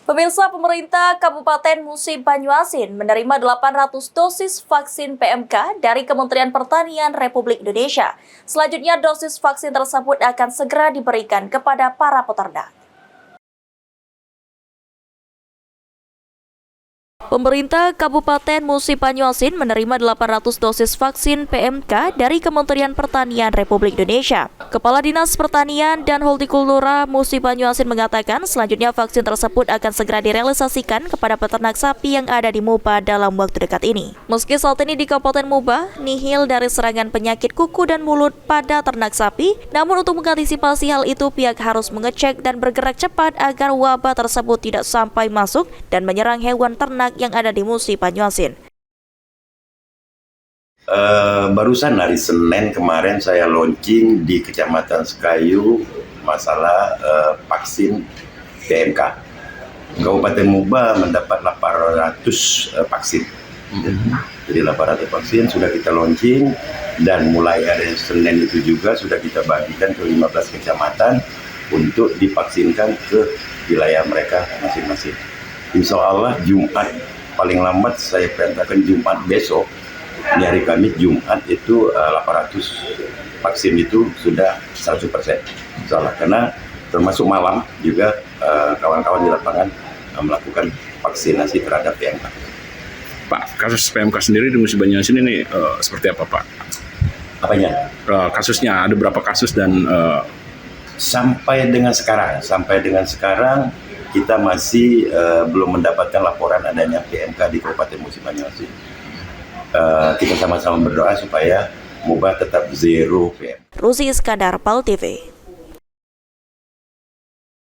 Pemirsa, pemerintah Kabupaten Musi Banyuasin menerima 800 dosis vaksin PMK dari Kementerian Pertanian Republik Indonesia. Selanjutnya, dosis vaksin tersebut akan segera diberikan kepada para peternak. Pemerintah Kabupaten Musi Banyuasin menerima 800 dosis vaksin PMK dari Kementerian Pertanian Republik Indonesia. Kepala Dinas Pertanian dan Hortikultura Musi Banyuasin mengatakan selanjutnya vaksin tersebut akan segera direalisasikan kepada peternak sapi yang ada di Muba dalam waktu dekat ini. Meski saat ini di Kabupaten Muba nihil dari serangan penyakit kuku dan mulut pada ternak sapi, namun untuk mengantisipasi hal itu pihak harus mengecek dan bergerak cepat agar wabah tersebut tidak sampai masuk dan menyerang hewan ternak yang ada di Musi Banyuasin. Barusan hari Senin kemarin saya launching di Kecamatan Sekayu masalah vaksin PMK. Kabupaten Muba mendapat 800 vaksin. Jadi 800 vaksin sudah kita launching dan mulai hari Senin itu juga sudah kita bagikan ke 15 kecamatan untuk divaksinkan ke wilayah mereka masing-masing. Insya Allah Jumat paling lambat saya perintahkan Jumat besok, ini hari Kamis, Jumat itu 800 vaksin itu sudah 100%. Insya Allah, karena termasuk malam juga kawan-kawan di lapangan melakukan vaksinasi terhadap PMK. Pak, kasus PMK sendiri di Musi Banyuasin ini seperti apa, Pak? Apanya? Kasusnya ada berapa kasus dan Sampai dengan sekarang kita masih belum mendapatkan laporan adanya PMK di Kabupaten Musi Banyuasin. Kita sama-sama berdoa supaya Muba tetap zero PMK. Ruzi Iskandar, PAL TV.